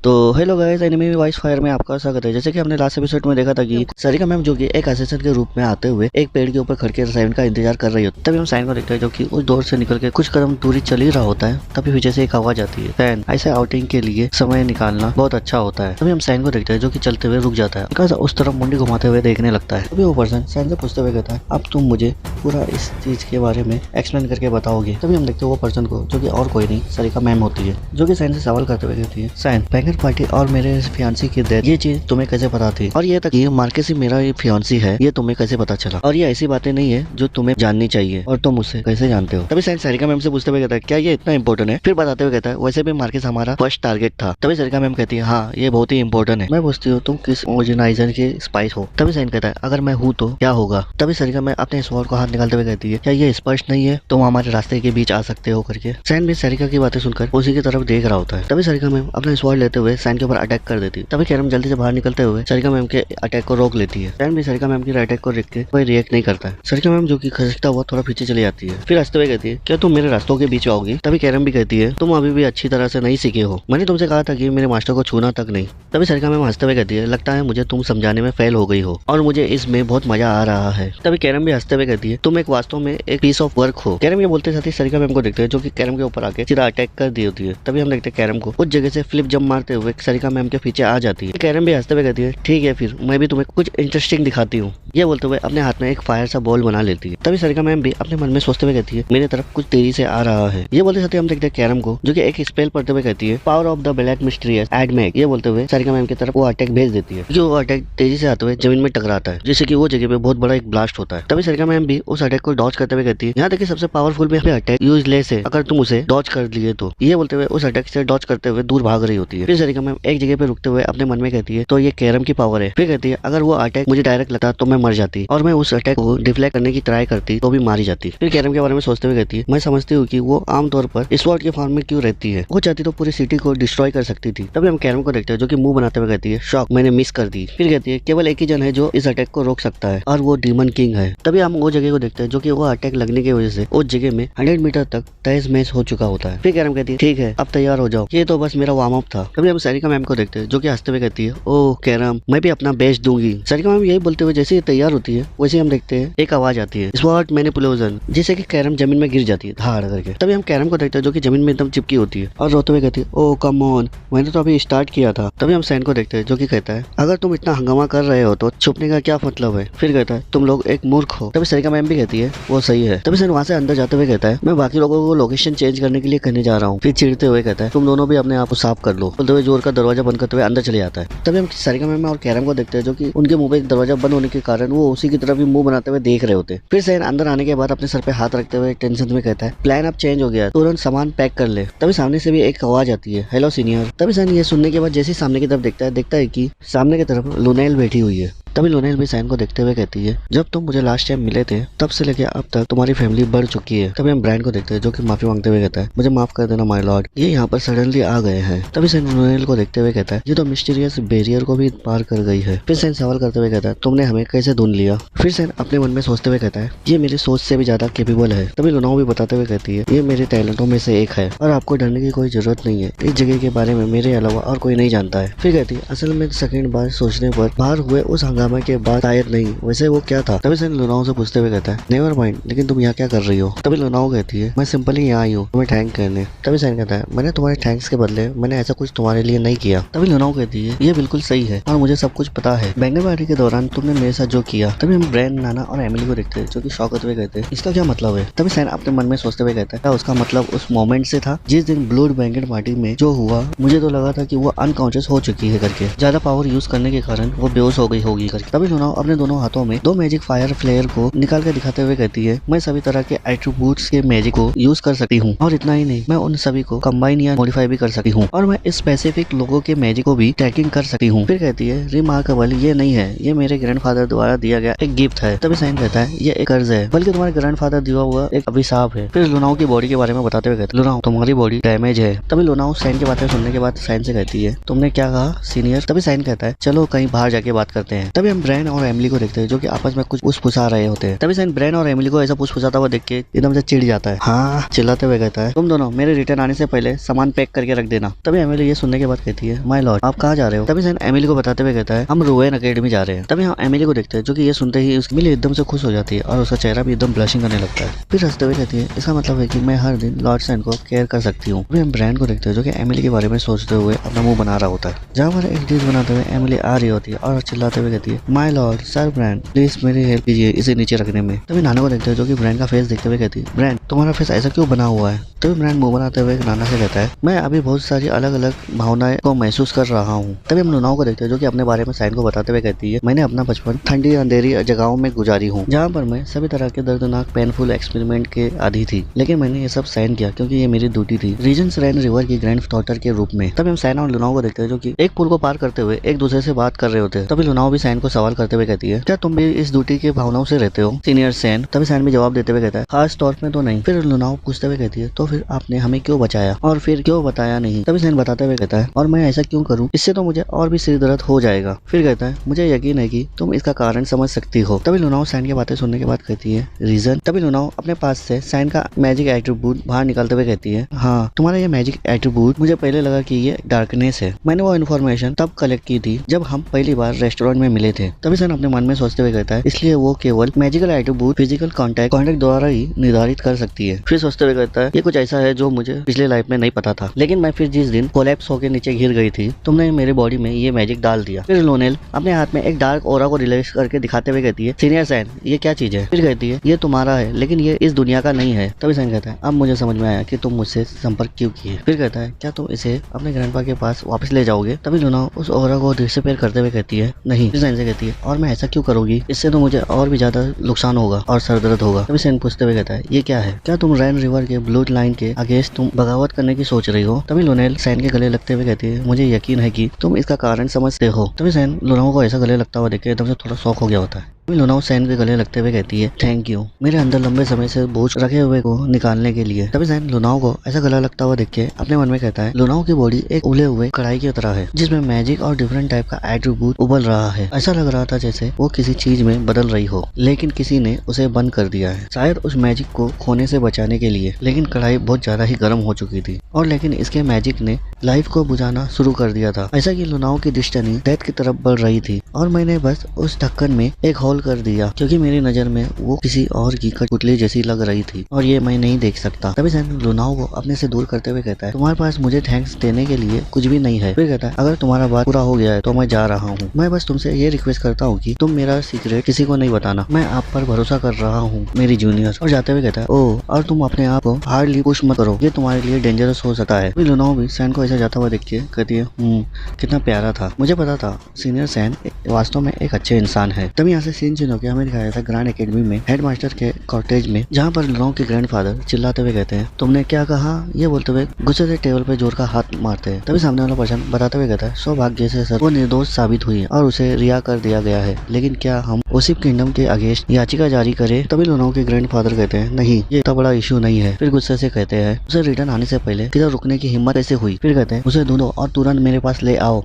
तो hello guys, anime voice fire में आपका स्वागत है। जैसे कि हमने लास्ट एपिसोड में देखा था कि सारिका मैम जो कि एक असिस्टेंट के रूप में आते हुए एक पेड़ के ऊपर खड़ के साइन का इंतजार कर रही होती है। तभी हम साइन को देखते हैं जो कि उस दौर से निकल के कुछ कदम दूरी चल ही रहा होता है। तभी पीछे से एक आवाज आती है, फैन ऐसे आउटिंग के लिए समय निकालना बहुत अच्छा होता है। तभी हम साइन को देखते हैं जो कि चलते हुए रुक जाता है, उस तरफ मुंडी घुमाते हुए देखने लगता है। तभी वो पर्सन साइन से पूछते हुए कहता है, अब तुम मुझे पूरा इस चीज के बारे में एक्सप्लेन करके बताओगे। तभी हम देखते हैं वो पर्सन को जो कि और कोई नहीं सारिका मैम होती है, जो कि साइन से सवाल करते हुए कहती है, साइन बैंगर पार्टी और मेरे फियांसी की डेथ ये चीज तुम्हें कैसे पता थी, और ये तक कि मार्केसी मेरा ये फियांसी है ये तुम्हें कैसे पता चला, और ये ऐसी बातें नहीं है जो तुम्हें जाननी चाहिए और तुम उससे कैसे जानते हो। तभी साइन सारिका मैम से पूछते हुए कहता है, क्या ये इतना इंपॉर्टेंट है। फिर बताते हुए कहता है, वैसे भी मार्केस हमारा फर्स्ट टारगेट था। तभी सारिका मैम कहती है, हाँ ये बहुत ही इंपॉर्टेंट है। मैं पूछती हूँ तुम किस ऑर्गेनाइजर के स्पाइस हो। तभी साइन कहता है, अगर मैं हूँ तो क्या होगा। तभी सारिका मैम अपने स्वॉर्ड को हाथ निकालते हुए कहती है, क्या ये स्पष्ट नहीं है तुम हमारे रास्ते के बीच आ सकते हो करके। साइन भी सारिका की बातें सुनकर उसी की तरफ देख रहा होता है। तभी सारिका मैम अपना स्वॉर्ड लेते हुए साइन के ऊपर अटैक कर देती है। तभी कैरम जल्दी से बाहर निकलते हुए सारिका मैम के अटैक को रोक लेती है। साइन भी सारिका मैम की अटैक को देख के कोई रिएक्ट नहीं करता है। सारिका मैम जो कि खसकता हुआ थोड़ा पीछे चली जाती है। फिर हंसते हुए कहती है, क्या तुम मेरे रास्तों के बीच आओगी। तभी कैरम भी कहती है, तुम अभी भी अच्छी तरह से नहीं सीखे हो, मैंने तुमसे कहा था कि मेरे मास्टर को छूना तक नहीं। तभी सारिका मैम हंसते हुए कहती है, लगता है मुझे तुम समझाने में फेल हो गई हो और मुझे इसमें बहुत मजा आ रहा है। तभी कैरम भी हंसते हुए कहती है, तुम एक वास्तव में एक पीस ऑफ वर्क हो। कैरम ये बोलते साथ ही सारिका मैम को देखते हैं जो कि कैरम के ऊपर आके सीधा अटैक कर दी होती है। तभी हम देखते हैं कैरम को उस जगह से फ्लिप जंप मारते हुए सारिका मैम के पीछे आ जाती है। कैरम भी हंसते हुए कहती है, ठीक है फिर मैं भी तुम्हें कुछ इंटरेस्टिंग दिखाती हूँ। ये बोलते हुए अपने हाथ में एक फायर सा बॉल बना लेती है। तभी सारिका मैम भी अपने मन में सोचते हुए कहती है, मेरे तरफ कुछ तेजी से आ रहा है। ये बोलते साथ ही हम देखते हैं कैरम को जो कि एक स्पेल पढ़ते हुए कहती है, power of the black mysterious एडमेक। ये बोलते हुए सारिका मैम की तरफ वो अटैक भेज देती है। जो वो अटैक तेजी से आते हुए जमीन में टकराता है, जिससे कि वो जगह पे बहुत बड़ा एक ब्लास्ट होता है। तभी सारिका मैम भी उस अटैक को डॉज करते हुए कहती है, यहाँ तक कि सबसे पावरफुल भी अटैक यूजलेस है अगर तुम उसे डॉज कर लिए तो। ये बोलते हुए उस अटैक से डॉज करते हुए दूर भाग रही होती है। फिर सारिका मैम एक जगह पे रुकते हुए अपने मन में कहती है, तो ये कैरम की पावर है। फिर कहती है, अगर वो अटैक मुझे डायरेक्ट लगता तो मैं मर जाती, और मैं उस अटैक को डिफ्लेक्ट करने की ट्राई करती तो भी मारी जाती। फिर कैरम के बारे में सोचते हुए कहती है, मैं समझती हूँ कि वो आमतौर पर स्वॉर्ड के फॉर्म में क्यों रहती है, वो चाहती तो पूरी सिटी को डिस्ट्रॉय कर सकती थी। तभी हम कैरम को देखते हैं जो कि मुंह बनाते हुए कहती है, शॉक मैंने मिस कर दी। फिर कहती है, केवल एक ही जन है जो इस अटैक को रोक सकता है और वो डीमन किंग है। तभी हम वो जगह को देखते हैं जो कि वो अटैक लगने की वजह से उस जगह में 100 मीटर तक तहस महस हो चुका होता है। फिर कैरम कहती है, ठीक है अब तैयार हो जाओ, ये तो बस मेरा वार्म अप था। तभी हम सारिका मैम को देखते हैं जो कि हंसते हुए कहती है, ओह कैरम मैं भी अपना बेस्ट दूंगी। सारिका मैम यही बोलते हुए जैसे ही तैयार होती है वैसे हम देखते हैं एक आवाज आती है, स्वॉर्ड मैनिपुलेशन, जिससे कि कैरम जमीन में गिर जाती है धाड़ करके। तभी हम कैरम को देखते हैं जो कि जमीन में एकदम चिपकी होती है और रोते हुए कहती है, ओह कम ऑन मैंने तो अभी स्टार्ट किया था। तभी हम सैन को देखते हैं जो कि कहता है, अगर तुम इतना हंगामा कर रहे हो तो छुपने का क्या मतलब है। फिर कहता है, तुम लोग एक मूर्ख हो। तभी सारिका मैम भी कहती है, वो सही है। तभी सैन वहां से अंदर जाते हुए कहता है, मैं बाकी लोगों को लोकेशन चेंज करने के लिए कहने जा रहा हूँ। फिर चिढ़ते हुए कहता है, तुम दोनों भी अपने आप को साफ कर लो। बोलते हुए जोर का दरवाजा बंद करते हुए अंदर चले जाता है। तभी हम सारिका मैम और कैरम को देखते हैं जो कि उनके मुंह पे दरवाजा बंद होने के कारण वो उसी की तरफ भी मुंह बनाते हुए देख रहे होते हैं। फिर सैन अंदर आने के बाद अपने सर पे हाथ रखते हुए टेंशन में कहता है, प्लान अब चेंज हो गया, तुरंत सामान पैक कर ले। तभी सामने से भी एक आवाज आती है, हेलो सीनियर। तभी सैन ये सुनने के बाद जैसे सामने की तरफ देखता है कि सामने की तरफ लुनेल बैठी हुई है। तभी लुनेल भी सैन को देखते हुए कहती है, जब तुम मुझे लास्ट टाइम मिले थे तब से लेके अब तक तुम्हारी फैमिली बढ़ चुकी है। तभी हम ब्रायन को देखते हैं जो कि माफी मांगते हुए कहता है, मुझे माफ कर देना माय लॉर्ड, ये यहाँ पर सडनली आ गए हैं। तभी सैन लुनेल को देखते हुए कहता है, ये तो मिस्टीरियस बैरियर को भी पार कर गई है। फिर सैन सवाल करते हुए कहता है, तुमने हमें कैसे ढूंढ लिया। फिर सैन अपने मन में सोचते हुए कहता है, ये मेरी सोच से भी ज्यादा केपेबल है। तभी लुनाओ भी बताते हुए कहती है, ये मेरे टैलेंटों में से एक है और आपको डरने की कोई जरूरत नहीं है, इस जगह के बारे में मेरे अलावा और कोई नहीं जानता है। फिर कहती है, असल में सेकंड बार सोचने पर बाहर हुए उस हंगामे के बाद नहीं, वैसे वो क्या था। तभी सैन लुनाओ से पूछते हुए कहता है, नेवर माइंड, लेकिन तुम यहाँ क्या कर रही हो। तभी लुनाओ कहती है, मैं सिंपली यहाँ आई हूँ तुम्हें थैंक करने। तभी सैन कहता है, मैंने तुम्हारे थैंक्स के बदले मैंने ऐसा कुछ तुम्हारे लिए नहीं किया। तभी लुनाओ कहती है, ये बिल्कुल सही है और मुझे सब कुछ पता है, बैंगर पार्टी के दौरान तुमने मेरे साथ जो किया। तभी हम ब्रैन, नाना और एमिली को देखते हैं जो कि शॉक होते हुए कहते हैं, इसका क्या मतलब है। तभी सैन अपने मन में सोचते हुए कहता है, उसका मतलब उस मोमेंट से था जिस दिन ब्लूड बैंगर पार्टी में जो हुआ, मुझे तो लगा था कि वो अनकॉन्शियस हो चुकी है करके, ज्यादा पावर यूज करने के कारण वो बेहोश हो गई होगी करके। तभी लुनाओ अपने दोनों हाथों में दो मैजिक फायर फ्लेयर को निकाल कर दिखाते हुए कहती है, मैं सभी तरह के एट्रीब्यूट्स के मैजिक को यूज कर सकती हूँ और इतना ही नहीं, मैं उन सभी को कंबाइन या मॉडिफाई भी कर सकती हूँ और मैं स्पेसिफिक लोगों के मैजिक को भी ट्रैकिंग कर सकती हूँ। फिर कहती है, रिमार्केबल, ये नहीं है, ये मेरे ग्रैंडफादर द्वारा दिया गया एक गिफ्ट है। तभी साइन कहता है, ये एक कर्ज है, बल्कि तुम्हारे ग्रैंडफादर दिया हुआ एक अभिशाप है। फिर लुनाओ की बॉडी के बारे में बताते हुए कहते, लुनाओ तुम्हारी बॉडी डैमेज है। तभी लुनाओ साइन की बातें सुनने के बाद साइन से कहती है, तुमने क्या कहा सीनियर। तभी साइन कहता है, चलो कहीं बाहर जाके बात करते हैं। तभी तभी हम ब्रैन और एमिली को देखते हैं जो कि आपस में कुछ फुसा रहे होते हैं। तभी साइन ब्रैन और एमिली को ऐसा फुसाता हुआ देख के एकदम से चिढ़ जाता है। हाँ, चिल्लाते हुए कहता है तुम दोनों मेरे रिटर्न आने से पहले सामान पैक करके रख देना। तभी एमिली ये सुनने के बाद कहती है माय लॉर्ड आप कहाँ जा रहे हो। तभी साइन एमिली को बताते हुए कहता है हम रोवेन अकेडमी जा रहे हैं। तभी हम एमिली को देखते हैं जो कि ये सुनते ही एमिली एकदम से खुश हो जाती है और उसका चेहरा भी एकदम ब्लशिंग करने लगता है। फिर हंसते हुए कहती है इसका मतलब है कि मैं हर दिन लॉर्ड साइन को केयर कर सकती हूँ। हम ब्रैन को देखते हैं जो कि एमिली के बारे में सोचते हुए अपना मुंह बना रहा होता है। जहाँ पर एक डिश बनाते हुए एमिली आ रही होती है और चिल्लाते हुए कहती है my lord sir Bran please मेरी हेल्प कीजिए इसे नीचे रखने में। तभी नाना को देखते हैं जो कि ब्रैन का फेस देखते हुए कहती है ब्रैन तुम्हारा फेस ऐसा क्यों बना हुआ है। तभी ब्रैन मुंह बनाते हुए नाना से कहता है मैं अभी बहुत सारी अलग अलग भावनाएं को महसूस कर रहा हूँ। तभी हम लुनाओ को देखते हैं जो कि अपने बारे में साइन को बताते हुए कहती है मैंने अपना बचपन ठंडी अंधेरी जगहों में गुजारी हूँ जहाँ पर मैं सभी तरह के दर्दनाक पेनफुल एक्सपेरिमेंट के आदी थी, लेकिन मैंने ये सब साइन किया क्योंकि ये मेरी ड्यूटी थी रीजेंस रैन रिवर की ग्रैंड डॉटर के रूप में। तभी हम साइन और लुनाओ को देखते हैं जो कि एक पुल को पार करते हुए एक दूसरे से बात कर रहे होते हैं। तभी लुनाओ भी साइन को सवाल करते हुए कहती है क्या तुम भी इस ड्यूटी के भावनाओं से रहते हो सीनियर सैन। तभी साइन भी जवाब देते हुए कहता है खास तौर पे तो नहीं। फिर लुनाओ पूछते हुए कहती है तो फिर आपने हमें क्यों बचाया और फिर क्यों बताया नहीं। तभी सैन बताते हुए कहता है और मैं ऐसा क्यों करूं, इससे तो मुझे और भी सिर दर्द हो जाएगा। फिर कहता है मुझे यकीन है कि तुम इसका कारण समझ सकती हो। तभी लुनाओ सैन की बातें सुनने के बाद कहती है रीजन। तभी लुनाओ अपने पास से सैन का मैजिक एट्रीब्यूट बाहर निकालते हुए कहती है हाँ तुम्हारा ये मैजिक एट्रीब्यूट मुझे पहले लगा कि ये डार्कनेस है। मैंने वो इन्फॉर्मेशन तब कलेक्ट की थी जब हम पहली बार रेस्टोरेंट में मिले थे। तभी सैन अपने मन में सोचते हुए कहता है इसलिए वो केवल मैजिकल एट्रीब्यूट फिजिकल कॉन्टैक्ट द्वारा ही निर्धारित कर सकती है। फिर सोचते हुए कहता है ये कुछ ऐसा है जो मुझे पिछले लाइफ में नहीं पता था, लेकिन मैं फिर जिस दिन कोलैप्स होकर नीचे गिर गई थी तुमने मेरे बॉडी में ये मैजिक डाल दिया। फिर लोनेल अपने हाथ में एक डार्क ओरा को रिलीज करके दिखाते हुए कहती है सीनियर सैन ये क्या चीज है। फिर कहती है ये तुम्हारा है लेकिन ये इस दुनिया का नहीं है। तभी सैन कहता है अब मुझे समझ में आया कि तुम मुझसे संपर्क क्यों किए। फिर कहता है क्या तुम इसे अपने ग्रैंडपा के पास वापस ले जाओगे। तभी लुना उस ओरा को डिसअपीयर करते हुए कहती है नहीं। फिर सैन से कहती है और मैं ऐसा क्यों करूंगी, इससे तो मुझे और भी ज्यादा नुकसान होगा और सर दर्द होगा। तभी सैन पूछते हुए कहता है ये क्या है, क्या तुम रैन रिवर के ब्लू लाइन के अगेंस्ट तुम बगावत करने की सोच रही हो। तभी लोनेल सैन के गले लगते हुए कहती है मुझे यकीन है कि तुम इसका कारण समझते हो। तभी सैन लुनाओ को ऐसा गले लगता हुआ देख के एकदम से थोड़ा शॉक हो गया होता है। लुनाओ सैन के गले लगते हुए कहती है थैंक यू मेरे अंदर लंबे समय से बोझ रखे हुए को निकालने के लिए। तभी सैन लुनाओ को ऐसा गला लगता हुआ देख के अपने मन में कहता है लुनाओ की बॉडी एक उबले हुए कढ़ाई की तरह है जिसमें मैजिक और डिफरेंट टाइप का एट्रीब्यूट उबल रहा है। ऐसा लग रहा था जैसे वो किसी चीज में बदल रही हो लेकिन किसी ने उसे बंद कर दिया है, शायद उस मैजिक को खोने से बचाने के लिए। लेकिन कढ़ाई बहुत ज्यादा ही गर्म हो चुकी थी और लेकिन इसके मैजिक ने लाइफ को बुझाना शुरू कर दिया था। ऐसा कि लुनाओ की डिस्टनी डेथ की तरफ बढ़ रही थी और मैंने बस उस ढक्कन में एक होल कर दिया क्योंकि मेरी नजर में वो किसी और की कठपुतली जैसी लग रही थी और ये मैं नहीं देख सकता। तभी सैन लुनाओ को अपने से दूर करते हुए कहता है तुम्हारे पास मुझे थैंक्स देने के लिए कुछ भी नहीं है। फिर कहता है अगर तुम्हारा बात पूरा हो गया है तो मैं जा रहा हूँ। मैं बस तुमसे ये रिक्वेस्ट करता हूँ कि तुम मेरा सीक्रेट किसी को नहीं बताना, मैं आप पर भरोसा कर रहा हूँ मेरी जूनियर। और जाते हुए कहता है ओह और तुम अपने आप को हार्डली पुश मत करो, ये तुम्हारे लिए डेंजरस हो सकता है। लुनाओ भी सैन को ऐसा जाता हुआ देख के कहती है कितना प्यारा था, मुझे पता था सीनियर सैन वास्तव में एक अच्छे इंसान है। तभी यहाँ से सीन चेंज होकर हमें दिखाया था ग्रैंड एकेडमी में हेडमास्टर के कॉटेज में, जहाँ पर लुनाओ के ग्रैंडफादर चिल्लाते हुए कहते हैं तुमने क्या कहा, ये बोलते हुए गुस्से से टेबल पे जोर का हाथ मारते हैं। तभी सामने वाला पर्सन बताते हुए कहता है सौभाग्य से सर वो निर्दोष साबित हुई और उसे रिहा कर दिया गया है, लेकिन क्या हम ओसिफ किंगडम के अगेंस्ट याचिका जारी करें। तभी लुनाओ के ग्रैंडफादर कहते हैं नहीं ये इतना बड़ा इशू नहीं है। फिर गुस्से से कहते हैं उसे रिटर्न आने से पहले किधर रुकने की हिम्मत कैसे हुई। फिर कहते हैं उसे ढूंढो और तुरंत मेरे पास ले आओ।